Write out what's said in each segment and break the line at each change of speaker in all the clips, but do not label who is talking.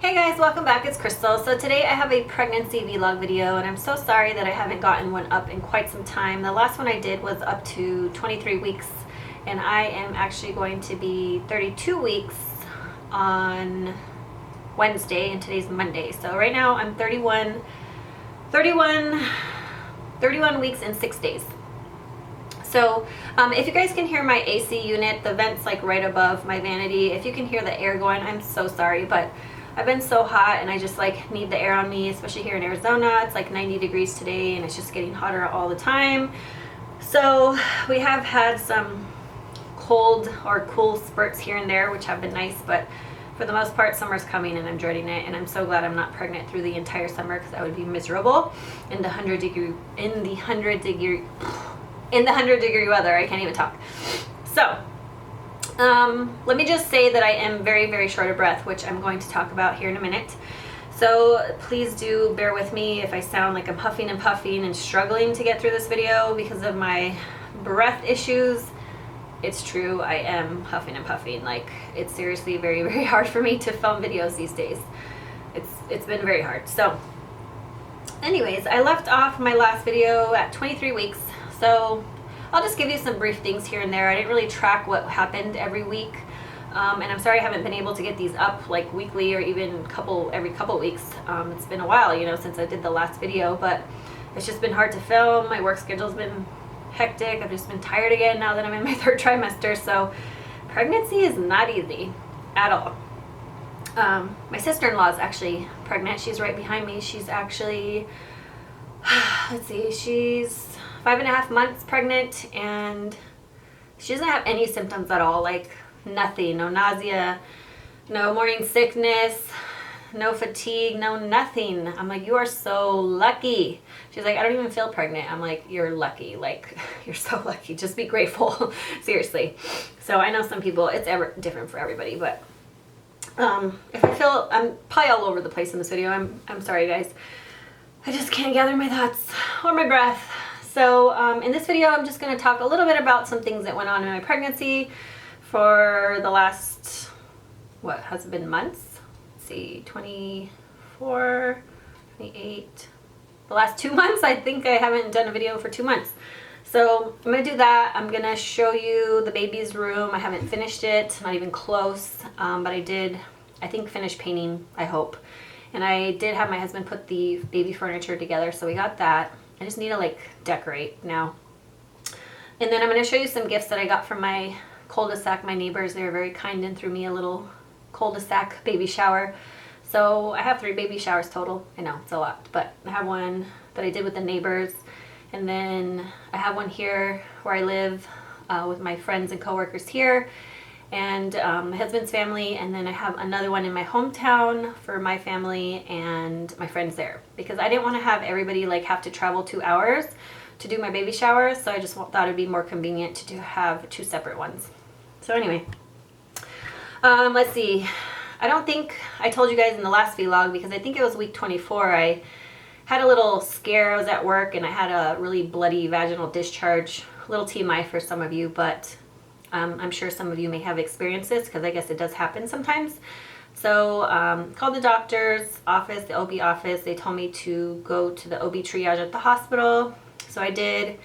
Hey guys, welcome back. It's Krystal. So today I have a pregnancy vlog video, and I'm so sorry that I haven't gotten one up in quite some time. The last one I did was up to 23 weeks, and I am actually going to be 32 weeks on Wednesday, and today's Monday. So right now I'm 31 weeks and 6 days. So if you guys can hear my AC unit, the vent's like right above my vanity. If you can hear the air going, I'm so sorry, but I've been so hot and I just like need the air on me, especially here in Arizona. It's like 90 degrees today and it's just getting hotter all the time. So we have had some cold or cool spurts here and there, which have been nice, but for the most part, summer's coming and I'm dreading it, and I'm so glad I'm not pregnant through the entire summer because I would be miserable in the 100 degree weather. I can't even talk. So let me just say that I am very, very short of breath, which I'm going to talk about here in a minute. So please do bear with me if I sound like I'm huffing and puffing and struggling to get through this video because of my breath issues. It's true, I am huffing and puffing. Like, it's seriously very, very hard for me to film videos these days. It's been very hard. So anyways, I left off my last video at 23 weeks. So I'll just give you some brief things here and there. I didn't really track what happened every week. And I'm sorry I haven't been able to get these up like weekly or even every couple weeks. It's been a while, you know, since I did the last video, but it's just been hard to film. My work schedule's been hectic. I've just been tired again now that I'm in my third trimester. So pregnancy is not easy at all. My sister-in-law is actually pregnant. She's right behind me. She's actually, let's see, she's 5.5 months pregnant, and she doesn't have any symptoms at all, like nothing, no nausea, no morning sickness, no fatigue, no nothing. I'm like, you are so lucky. She's like, I don't even feel pregnant. I'm like, you're lucky. Like, you're so lucky. Just be grateful. Seriously. So I know some people, it's different for everybody, but if I feel, I'm probably all over the place in this video. I'm sorry, guys. I just can't gather my thoughts or my breath. So in this video, I'm just going to talk a little bit about some things that went on in my pregnancy for the last, what, has it been months? Let's see, 24, 28, the last 2 months. I think I haven't done a video for 2 months. So I'm going to do that. I'm going to show you the baby's room. I haven't finished it, not even close, but I did, I think, finish painting, I hope. And I did have my husband put the baby furniture together, so we got that. I just need to like decorate now. And then I'm going to show you some gifts that I got from my cul-de-sac, my neighbors. They were very kind and threw me a little cul-de-sac baby shower. So I have 3 baby showers total. I know, it's a lot, but I have one that I did with the neighbors. And then I have one here where I live with my friends and coworkers here, and my husband's family. And then I have another one in my hometown for my family and my friends there, because I didn't want to have everybody like have to travel 2 hours to do my baby shower. So I just thought it'd be more convenient to have 2 separate ones. So anyway, let's see. I don't think I told you guys in the last vlog, because I think it was week 24. I had a little scare. I was at work and I had a really bloody vaginal discharge. A little TMI for some of you, but I'm sure some of you may have experienced this, because I guess it does happen sometimes. So called the doctor's office, the OB office. They told me to go to the OB triage at the hospital. So I did.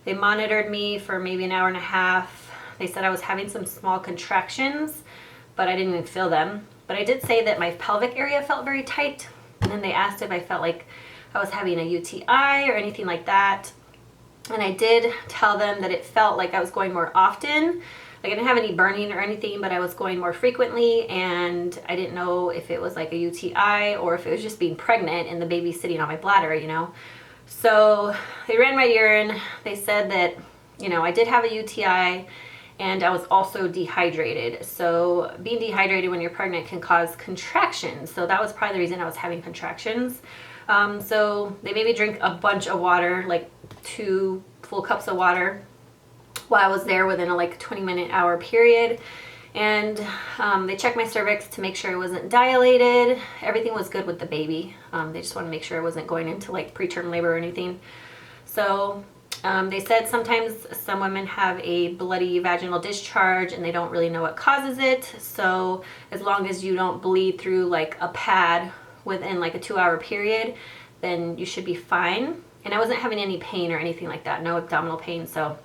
They monitored me for maybe an hour and a half. They said I was having some small contractions, but I didn't even feel them. But I did say that my pelvic area felt very tight. And then they asked if I felt like I was having a UTI or anything like that. And I did tell them that it felt like I was going more often. Like, I didn't have any burning or anything, but I was going more frequently, and I didn't know if it was like a UTI or if it was just being pregnant and the baby sitting on my bladder, you know. So they ran my urine. They said that, you know, I did have a UTI, and I was also dehydrated. So being dehydrated when you're pregnant can cause contractions. So that was probably the reason I was having contractions. So they made me drink a bunch of water, like 2 full cups of water, while I was there within a like 20-minute hour period. And they checked my cervix to make sure it wasn't dilated. Everything was good with the baby. They just wanted to make sure I wasn't going into like preterm labor or anything. So They said sometimes some women have a bloody vaginal discharge and they don't really know what causes it. So as long as you don't bleed through like a pad within like a 2-hour period, then you should be fine. And I wasn't having any pain or anything like that, no abdominal pain. So,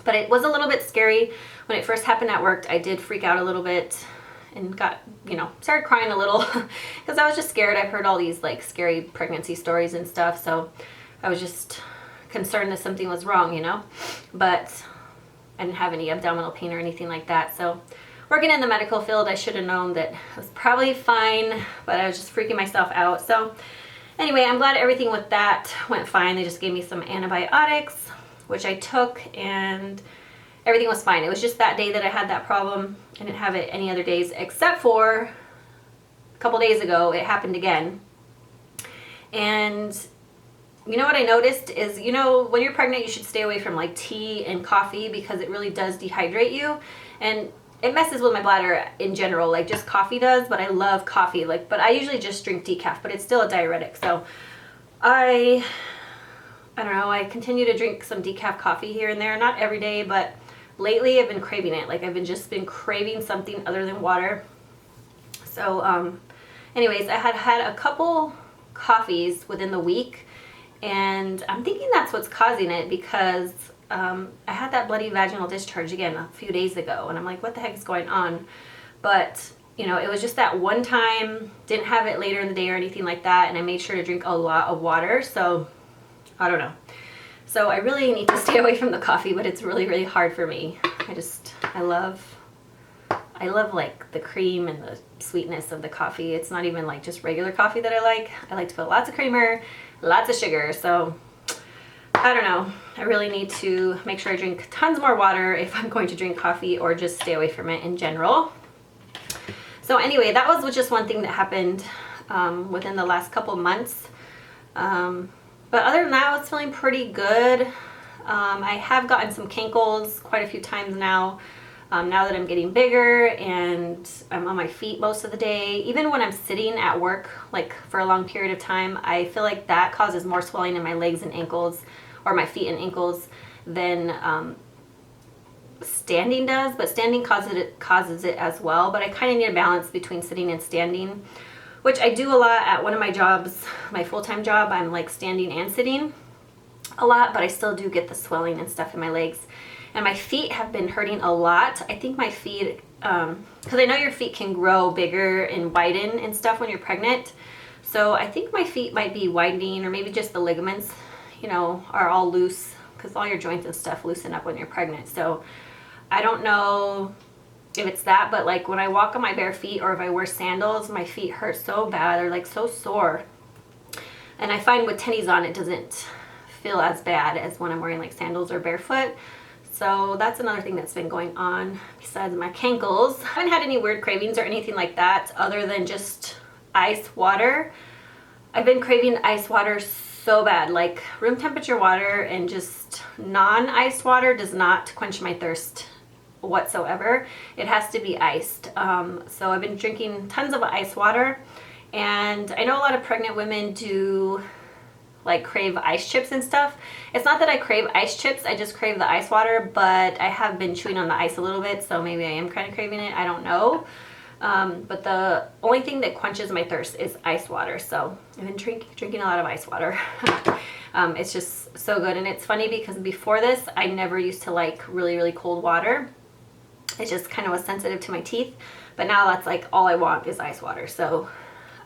but it was a little bit scary when it first happened at work. I did freak out a little bit and got, started crying a little because I was just scared. I've heard all these like scary pregnancy stories and stuff. So I was just concerned that something was wrong, but I didn't have any abdominal pain or anything like that. So working in the medical field, I should have known that it was probably fine, but I was just freaking myself out. So anyway, I'm glad everything with that went fine. They just gave me some antibiotics, which I took, and everything was fine. It was just that day that I had that problem. I didn't have it any other days, except for a couple days ago, it happened again. And you know what I noticed is, when you're pregnant, you should stay away from like tea and coffee because it really does dehydrate you. And it messes with my bladder in general, like just coffee does, but I love coffee. But I usually just drink decaf, but it's still a diuretic. So I don't know, I continue to drink some decaf coffee here and there, not every day, but lately I've been craving it. Like I've been craving something other than water. So anyways, I had a couple coffees within the week, and I'm thinking that's what's causing it because I had that bloody vaginal discharge again a few days ago, and I'm like, what the heck is going on? But it was just that one time, didn't have it later in the day or anything like that, and I made sure to drink a lot of water. So I don't know. So I really need to stay away from the coffee, but it's really, really hard for me. I love like the cream and the sweetness of the coffee. It's not even like just regular coffee that I like. I like to put lots of creamer, lots of sugar. So I don't know. I really need to make sure I drink tons more water if I'm going to drink coffee, or just stay away from it in general. So anyway, that was just one thing that happened within the last couple months. But other than that, I was feeling pretty good. I have gotten some cankles quite a few times now. Now that I'm getting bigger and I'm on my feet most of the day, even when I'm sitting at work, like for a long period of time, I feel like that causes more swelling in my legs and ankles, or my feet and ankles, than standing does. But standing causes it as well. But I kind of need a balance between sitting and standing, which I do a lot at one of my jobs, my full-time job. I'm like standing and sitting a lot, but I still do get the swelling and stuff in my legs. And my feet have been hurting a lot. I think my feet, because I know your feet can grow bigger and widen and stuff when you're pregnant. So I think my feet might be widening, or maybe just the ligaments, are all loose, because all your joints and stuff loosen up when you're pregnant. So I don't know if it's that, but like when I walk on my bare feet, or if I wear sandals, my feet hurt so bad. They're like so sore. And I find with tennies on, it doesn't feel as bad as when I'm wearing like sandals or barefoot. So that's another thing that's been going on besides my cankles. I haven't had any weird cravings or anything like that other than just ice water. I've been craving ice water so bad, like room temperature water, and just non-iced water does not quench my thirst whatsoever. It has to be iced. So I've been drinking tons of ice water, and I know a lot of pregnant women do like crave ice chips and stuff. It's not that I crave ice chips, I just crave the ice water, but I have been chewing on the ice a little bit, so maybe I am kind of craving it, I don't know. But the only thing that quenches my thirst is ice water, so I've been drinking a lot of ice water. It's just so good. And it's funny because before this, I never used to like really, really cold water. It just kind of was sensitive to my teeth, but now that's like all I want is ice water. So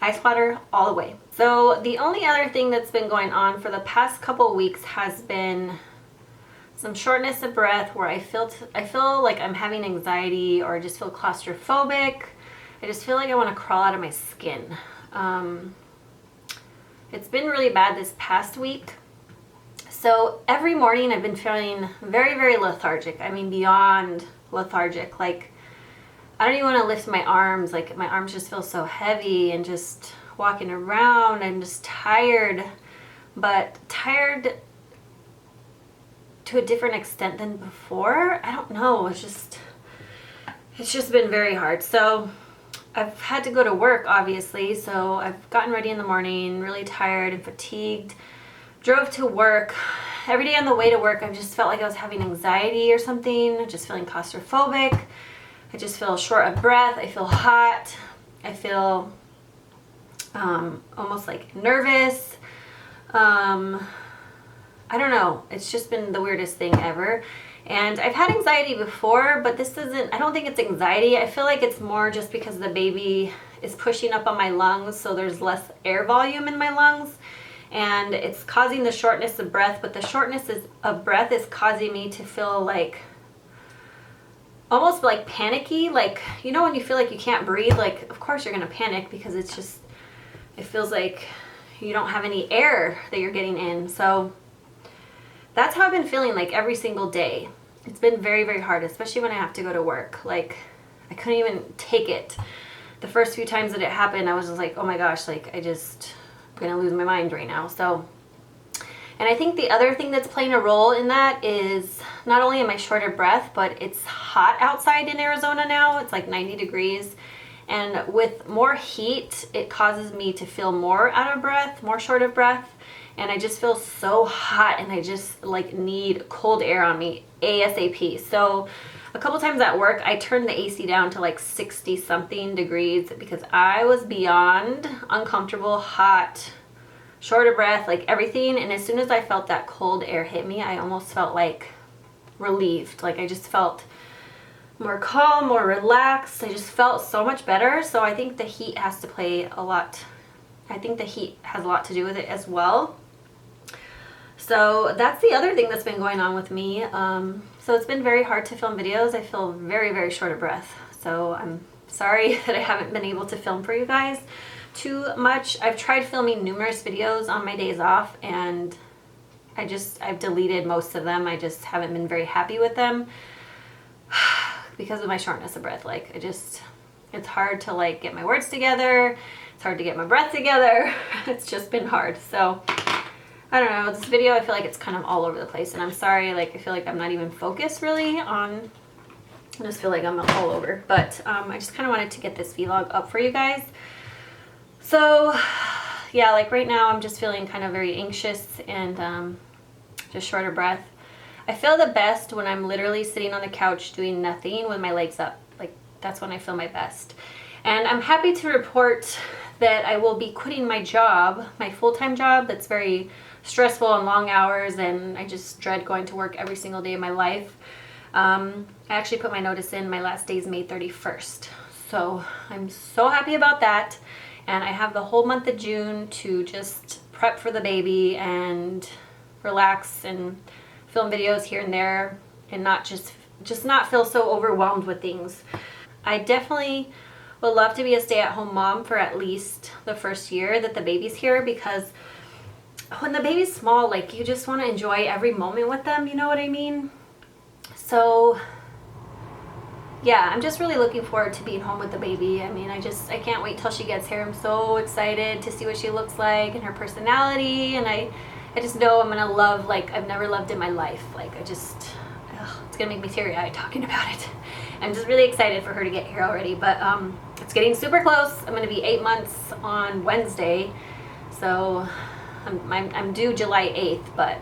ice water all the way. So the only other thing that's been going on for the past couple weeks has been some shortness of breath, where I feel like I'm having anxiety, or I just feel claustrophobic. I just feel like I want to crawl out of my skin. It's been really bad this past week. So every morning I've been feeling very, very lethargic. I mean, beyond lethargic. Like, I don't even want to lift my arms. Like, my arms just feel so heavy, and just walking around, I'm just tired, but tired to a different extent than before. I don't know. It's just been very hard. So I've had to go to work, obviously. So I've gotten ready in the morning, really tired and fatigued, drove to work, every day on the way to work, I just felt like I was having anxiety or something, just feeling claustrophobic. I just feel short of breath. I feel hot. I feel almost like nervous. I don't know. It's just been the weirdest thing ever. And I've had anxiety before, but this isn't, I don't think it's anxiety. I feel like it's more just because the baby is pushing up on my lungs, so there's less air volume in my lungs. And it's causing the shortness of breath, but the shortness of breath is causing me to feel like, almost like panicky. Like, you know when you feel like you can't breathe, like of course you're gonna panic because it's just, it feels like you don't have any air that you're getting in. So that's how I've been feeling like every single day. It's been very, very hard, especially when I have to go to work. Like, I couldn't even take it. The first few times that it happened, I was just like, oh my gosh, like I'm gonna lose my mind right now. So, and I think the other thing that's playing a role in that is not only am I short of breath, but it's hot outside in Arizona now. It's like 90 degrees. And with more heat, it causes me to feel more out of breath, more short of breath. And I just feel so hot and I just like need cold air on me ASAP. So a couple times at work, I turned the AC down to like 60 something degrees because I was beyond uncomfortable, hot, short of breath, like everything. And as soon as I felt that cold air hit me, I almost felt like relieved. Like I just felt more calm, more relaxed. I just felt so much better. So I think the heat has to play a lot. I think the heat has a lot to do with it as well. So that's the other thing that's been going on with me. So it's been very hard to film videos. I feel very, very short of breath. So I'm sorry that I haven't been able to film for you guys too much. I've tried filming numerous videos on my days off and I've deleted most of them. I just haven't been very happy with them because of my shortness of breath. Like it's hard to like get my words together. It's hard to get my breath together. It's just been hard. So I don't know, this video, I feel like it's kind of all over the place and I'm sorry, like I feel like I'm not even focused really on, I just feel like I'm all over, but I just kind of wanted to get this vlog up for you guys. So yeah, like right now I'm just feeling kind of very anxious and just short of breath. I feel the best when I'm literally sitting on the couch doing nothing with my legs up. Like that's when I feel my best. And I'm happy to report that I will be quitting my job, my full-time job that's very stressful and long hours and I just dread going to work every single day of my life. I actually put my notice in. My last day is May 31st. So I'm so happy about that. And I have the whole month of June to just prep for the baby and relax and film videos here and there and not just not feel so overwhelmed with things. I definitely would love to be a stay-at-home mom for at least the first year that the baby's here, because when the baby's small, like you just want to enjoy every moment with them, you know what I mean? So yeah, I'm just really looking forward to being home with the baby. I mean, I can't wait till she gets here. I'm so excited to see what she looks like and her personality, and I just know I'm gonna love like I've never loved in my life. Like it's gonna make me teary-eyed talking about it. I'm just really excited for her to get here already, but it's getting super close. I'm gonna be 8 months on Wednesday, so I'm due July 8th, but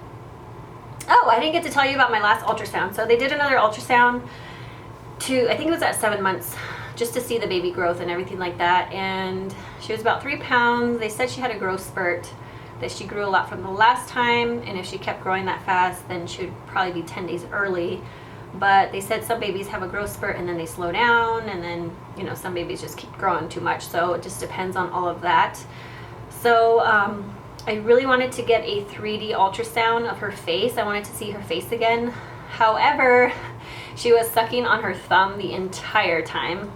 oh, I didn't get to tell you about my last ultrasound. So they did another ultrasound I think it was at 7 months, just to see the baby growth and everything like that, and she was about 3 pounds. They said she had a growth spurt, that she grew a lot from the last time, and if she kept growing that fast then she would probably be 10 days early. But they said some babies have a growth spurt and then they slow down, and then, you know, some babies just keep growing too much. So it just depends on all of that. So I really wanted to get a 3D ultrasound of her face. I wanted to see her face again. However, she was sucking on her thumb the entire time,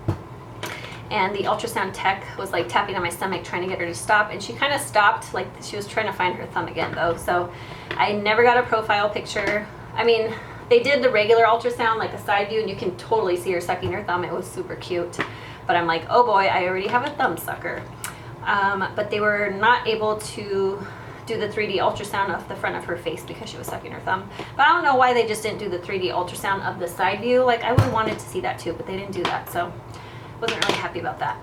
and the ultrasound tech was like tapping on my stomach trying to get her to stop, and she kind of stopped. Like she was trying to find her thumb again though. So I never got a profile picture. I mean, they did the regular ultrasound, like a side view, and you can totally see her sucking her thumb. It was super cute. But I'm like, oh boy, I already have a thumb sucker. But they were not able to do the 3D ultrasound of the front of her face because she was sucking her thumb. But I don't know why they just didn't do the 3D ultrasound of the side view. Like I would have wanted to see that too, but they didn't do that. So wasn't really happy about that.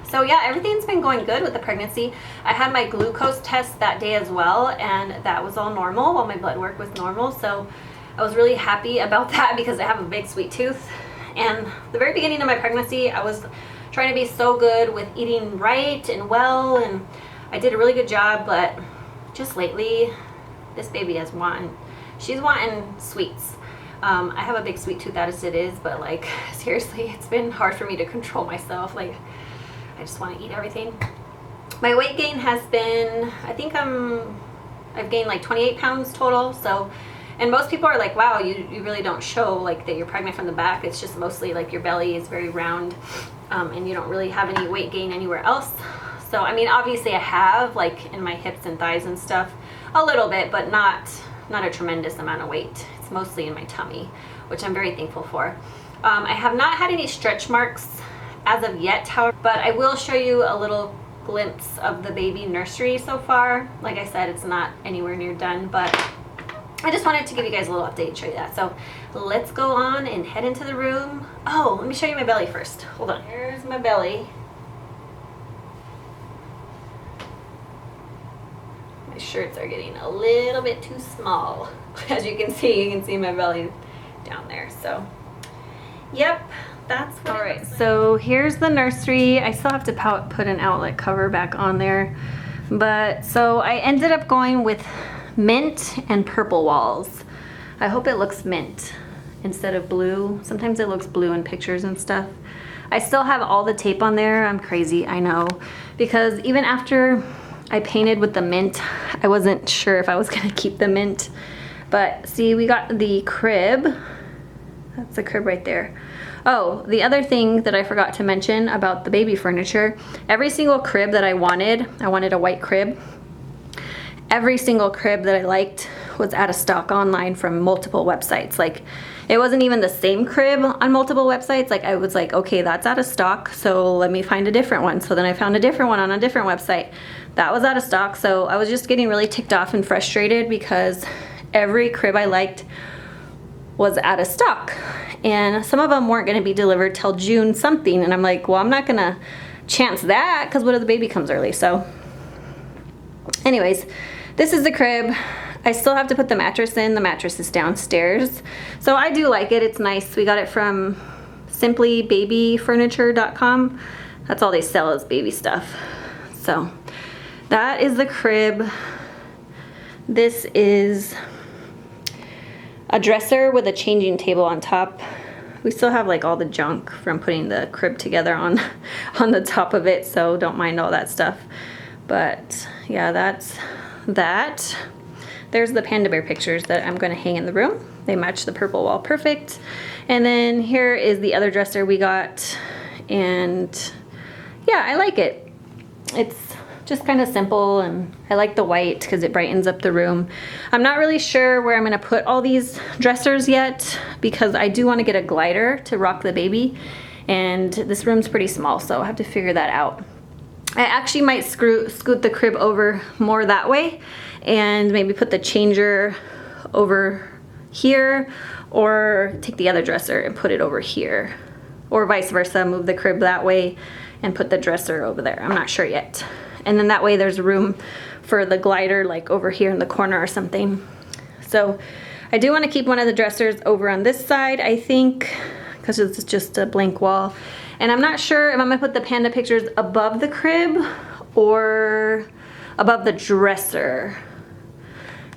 So yeah, everything's been going good with the pregnancy. I had my glucose test that day as well, and that was all normal. All my blood work was normal, so I was really happy about that because I have a big sweet tooth. And the very beginning of my pregnancy, I was trying to be so good with eating right and well, and I did a really good job, but just lately, this baby she's wanting sweets. I have a big sweet tooth as it is, but like seriously, it's been hard for me to control myself. Like I just want to eat everything. My weight gain has been, I think I've gained like 28 pounds total. So, and most people are like, wow, you really don't show like that you're pregnant from the back. It's just mostly like your belly is very round, and you don't really have any weight gain anywhere else. So, I mean, obviously I have like in my hips and thighs and stuff a little bit, but not a tremendous amount of weight. It's mostly in my tummy, which I'm very thankful for. I have not had any stretch marks as of yet, however, but I will show you a little glimpse of the baby nursery so far. Like I said, it's not anywhere near done, but I just wanted to give you guys a little update and show you that. So let's go on and head into the room. Oh, let me show you my belly first. Hold on. Here's my belly. My shirts are getting a little bit too small. As you can see my belly down there. So, yep, that's what. All right, so here's the nursery. I still have to put an outlet cover back on there. But, so I ended up going with mint and purple walls. I hope it looks mint instead of blue. Sometimes it looks blue in pictures and stuff. I still have all the tape on there. I'm crazy, I know. Because even after I painted with the mint, I wasn't sure if I was gonna keep the mint. But see, we got the crib. That's the crib right there. Oh, the other thing that I forgot to mention about the baby furniture, every single crib that I wanted a white crib. Every single crib that I liked was out of stock online from multiple websites. Like, it wasn't even the same crib on multiple websites. Like, I was like, okay, that's out of stock, so let me find a different one. So then I found a different one on a different website. That was out of stock, so I was just getting really ticked off and frustrated because every crib I liked was out of stock. And some of them weren't gonna be delivered till June something. And I'm like, well, I'm not gonna chance that because what if the baby comes early? So anyways, this is the crib. I still have to put the mattress in. The mattress is downstairs. So I do like it. It's nice. We got it from simplybabyfurniture.com. That's all they sell is baby stuff. So that is the crib. This is a dresser with a changing table on top. We still have like all the junk from putting the crib together on the top of it, so don't mind all that stuff. But yeah, that's that. There's the panda bear pictures that I'm gonna hang in the room. They match the purple wall perfect. And then here is the other dresser we got. And yeah, I like it. It's just kind of simple, and I like the white because it brightens up the room. I'm not really sure where I'm gonna put all these dressers yet because I do wanna get a glider to rock the baby. And this room's pretty small, so I'll have to figure that out. I actually might scoot the crib over more that way and maybe put the changer over here, or take the other dresser and put it over here, or vice versa, move the crib that way and put the dresser over there. I'm not sure yet. And then that way there's room for the glider like over here in the corner or something. So I do want to keep one of the dressers over on this side, I think, because it's just a blank wall. And I'm not sure if I'm gonna put the panda pictures above the crib or above the dresser,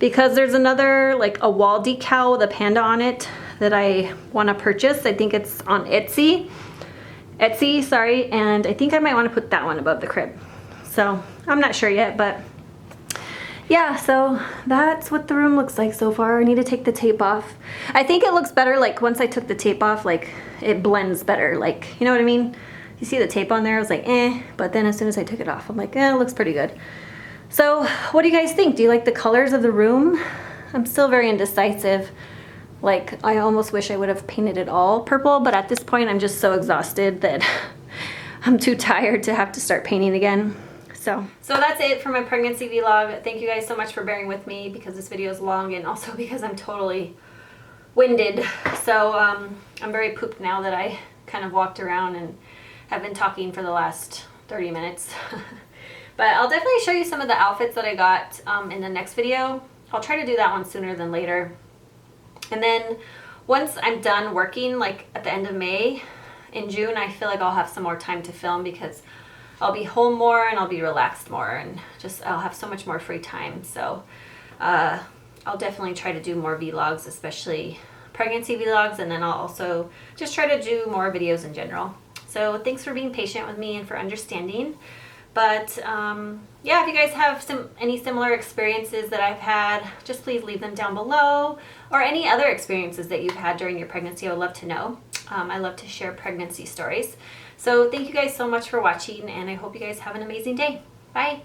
because there's another, like a wall decal with a panda on it that I want to purchase. I think it's on Etsy, sorry, and I think I might want to put that one above the crib. So I'm not sure yet, but yeah, so that's what the room looks like so far. I need to take the tape off. I think it looks better, like once I took the tape off, like it blends better, like, you know what I mean? You see the tape on there, I was like, eh, but then as soon as I took it off, I'm like, eh, it looks pretty good. So what do you guys think? Do you like the colors of the room? I'm still very indecisive. Like, I almost wish I would have painted it all purple, but at this point I'm just so exhausted that I'm too tired to have to start painting again. So that's it for my pregnancy vlog. Thank you guys so much for bearing with me because this video is long, and also because I'm totally winded. So I'm very pooped now that I kind of walked around and have been talking for the last 30 minutes. But I'll definitely show you some of the outfits that I got in the next video. I'll try to do that one sooner than later. And then once I'm done working, like at the end of May, in June, I feel like I'll have some more time to film because I'll be home more and I'll be relaxed more, and just I'll have so much more free time. So I'll definitely try to do more vlogs, especially pregnancy vlogs, and then I'll also just try to do more videos in general. So thanks for being patient with me and for understanding. But yeah, if you guys have any similar experiences that I've had, just please leave them down below, or any other experiences that you've had during your pregnancy. I would love to know. I love to share pregnancy stories. So thank you guys so much for watching, and I hope you guys have an amazing day. Bye.